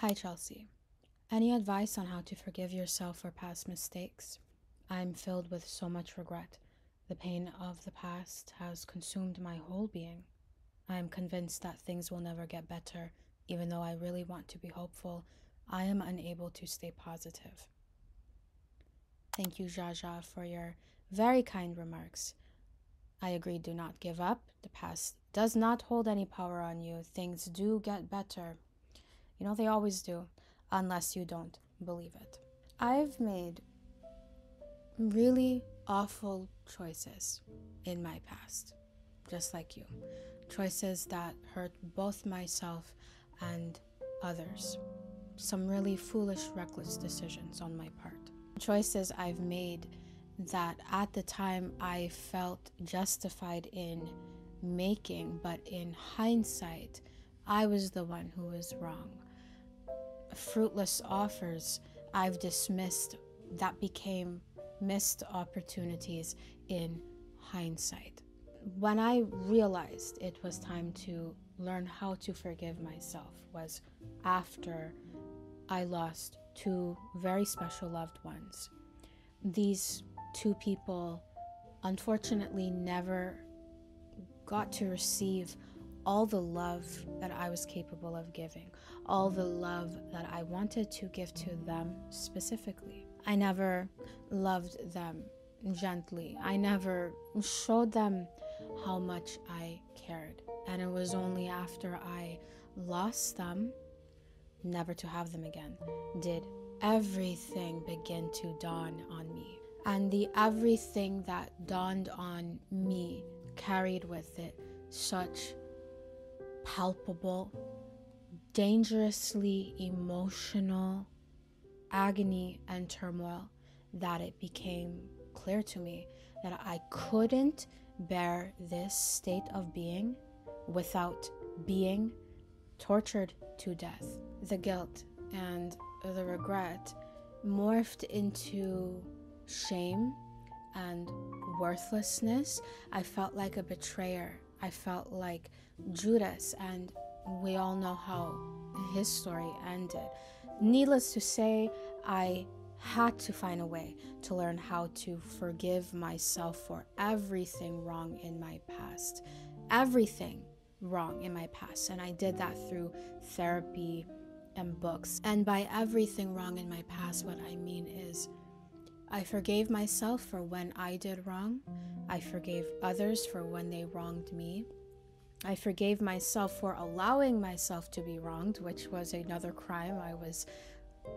Hi Chelsea. Any advice on how to forgive yourself for past mistakes? I'm filled with so much regret. The pain of the past has consumed my whole being. I am convinced that things will never get better. Even though I really want to be hopeful, I am unable to stay positive. Thank you, 𝒔𝒔, for your very kind remarks. I agree, do not give up. The past does not hold any power on you. Things do get better. You know, they always do, unless you don't believe it. I've made really awful choices in my past, just like you. Choices that hurt both myself and others. Some really foolish, reckless decisions on my part. Choices I've made that at the time I felt justified in making, but in hindsight, I was the one who was wrong. Fruitless offers I've dismissed that became missed opportunities in hindsight. When I realized it was time to learn how to forgive myself was after I lost two very special loved ones. These two people unfortunately never got to receive all the love that I was capable of giving, all the love that I wanted to give to them specifically. I never loved them gently. I never showed them how much I cared. And it was only after I lost them, never to have them again, did everything begin to dawn on me. And the everything that dawned on me carried with it such palpable, dangerously emotional agony and turmoil that it became clear to me that I couldn't bear this state of being without being tortured to death. The guilt and the regret morphed into shame and worthlessness. I felt like a betrayer. I felt like Judas, and we all know how his story ended. Needless to say, I had to find a way to learn how to forgive myself for everything wrong in my past. Everything wrong in my past. And I did that through therapy and books. And by everything wrong in my past, what I mean is I forgave myself for when I did wrong. I forgave others for when they wronged me. I forgave myself for allowing myself to be wronged, which was another crime I was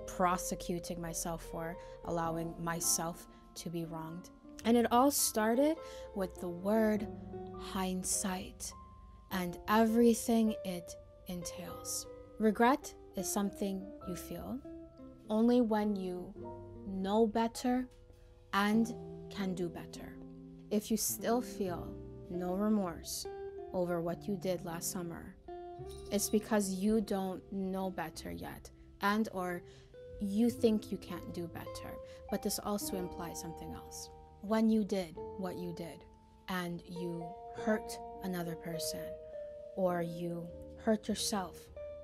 prosecuting myself for, allowing myself to be wronged. And it all started with the word hindsight and everything it entails. Regret is something you feel only when you know better and can do better. If you still feel no remorse over what you did last summer, it's because you don't know better yet, and or you think you can't do better. But this also implies something else. When you did what you did and you hurt another person, or you hurt yourself,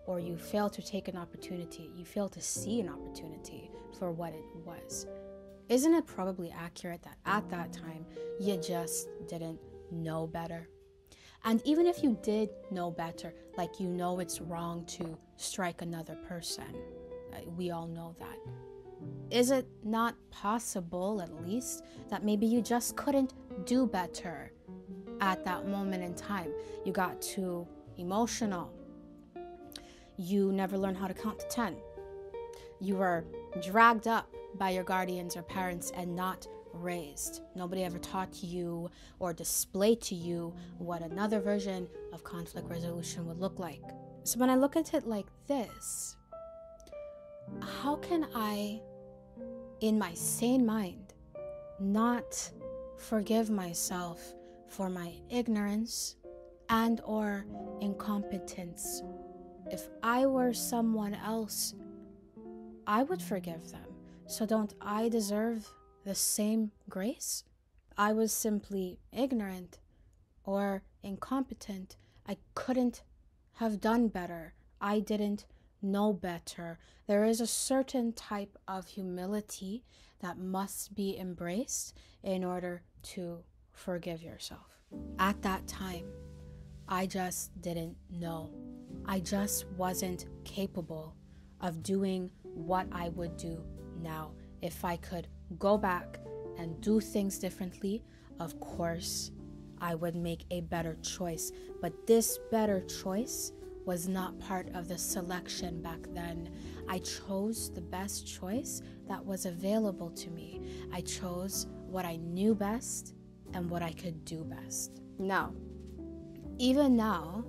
or you fail to take an opportunity, you fail to see an opportunity for what it was, isn't it probably accurate that at that time you just didn't know better? And even if you did know better, like you know it's wrong to strike another person, we all know that. Is it not possible, at least, that maybe you just couldn't do better at that moment in time? You got too emotional. You never learned how to count to 10. You were dragged up by your guardians or parents and not raised. Nobody ever taught you or displayed to you what another version of conflict resolution would look like. So when I look at it like this, how can I, in my sane mind, not forgive myself for my ignorance and or incompetence? If I were someone else, I would forgive them. So don't I deserve the same grace? I was simply ignorant or incompetent. I couldn't have done better. I didn't know better. There is a certain type of humility that must be embraced in order to forgive yourself. At that time, I just didn't know. I just wasn't capable of doing what I would do now. If I could go back and do things differently, of course, I would make a better choice. But this better choice was not part of the selection back then. I chose the best choice that was available to me. I chose what I knew best and what I could do best. Now, even now,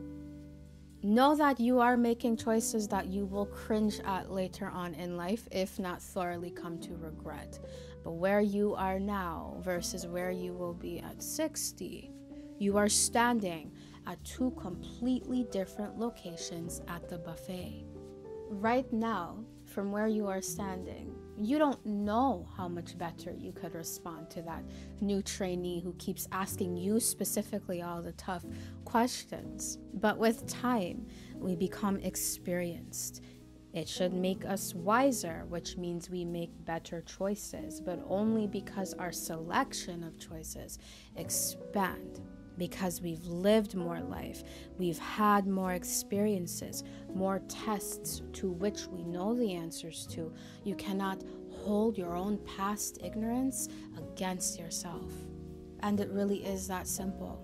know that you are making choices that you will cringe at later on in life, if not thoroughly come to regret. But where you are now versus where you will be at 60, you are standing at two completely different locations at the buffet. Right now, from where you are standing, you don't know how much better you could respond to that new trainee who keeps asking you specifically all the tough questions. But with time, we become experienced. It should make us wiser, which means we make better choices, but only because our selection of choices expand. Because we've lived more life, we've had more experiences, more tests to which we know the answers to. You cannot hold your own past ignorance against yourself. And it really is that simple.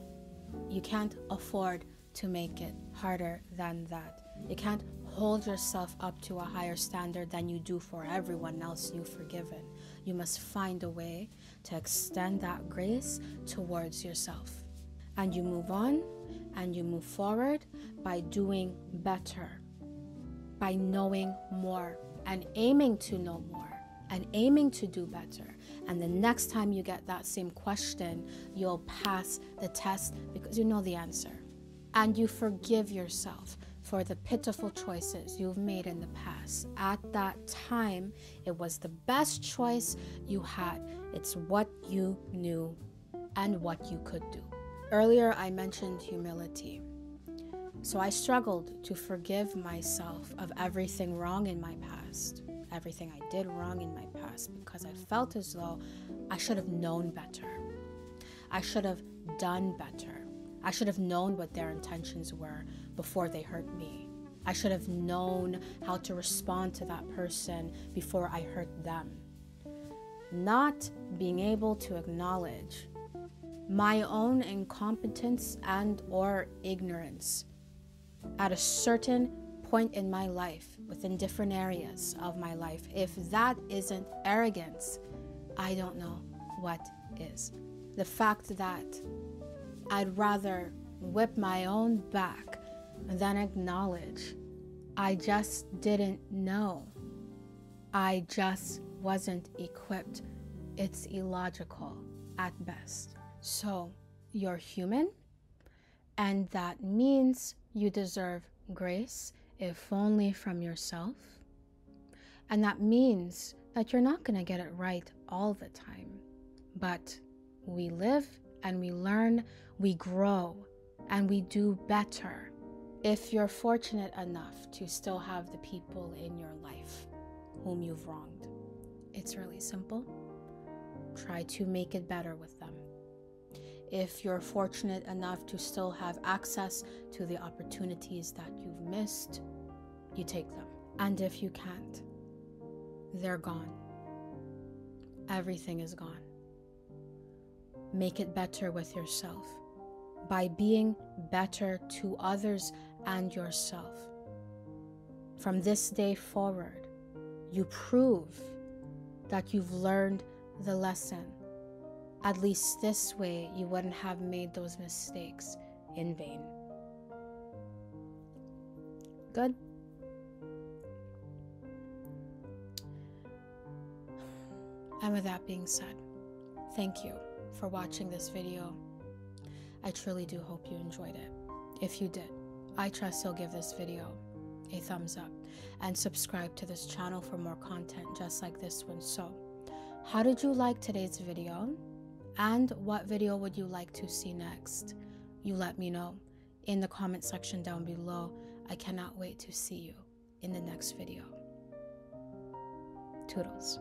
You can't afford to make it harder than that. You can't hold yourself up to a higher standard than you do for everyone else you've forgiven. You must find a way to extend that grace towards yourself. And you move on and you move forward by doing better, by knowing more and aiming to know more and aiming to do better. And the next time you get that same question, you'll pass the test because you know the answer. And you forgive yourself for the pitiful choices you've made in the past. At that time, it was the best choice you had. It's what you knew and what you could do. Earlier, I mentioned humility. So I struggled to forgive myself of everything wrong in my past, everything I did wrong in my past, because I felt as though I should have known better. I should have done better. I should have known what their intentions were before they hurt me. I should have known how to respond to that person before I hurt them. Not being able to acknowledge my own incompetence and or ignorance at a certain point in my life, within different areas of my life. If that isn't arrogance, I don't know what is. The fact that I'd rather whip my own back than acknowledge I just didn't know. I just wasn't equipped. It's illogical at best. So you're human, and that means you deserve grace, if only from yourself. And that means that you're not going to get it right all the time. But we live and we learn, we grow, and we do better if you're fortunate enough to still have the people in your life whom you've wronged. It's really simple. Try to make it better with them. If you're fortunate enough to still have access to the opportunities that you've missed, you take them. And if you can't, they're gone. Everything is gone. Make it better with yourself by being better to others and yourself. From this day forward, you prove that you've learned the lesson. At least this way, you wouldn't have made those mistakes in vain. Good? And with that being said, thank you for watching this video. I truly do hope you enjoyed it. If you did, I trust you'll give this video a thumbs up and subscribe to this channel for more content just like this one. So, how did you like today's video? And what video would you like to see next? You let me know in the comment section down below. I cannot wait to see you in the next video. Toodles.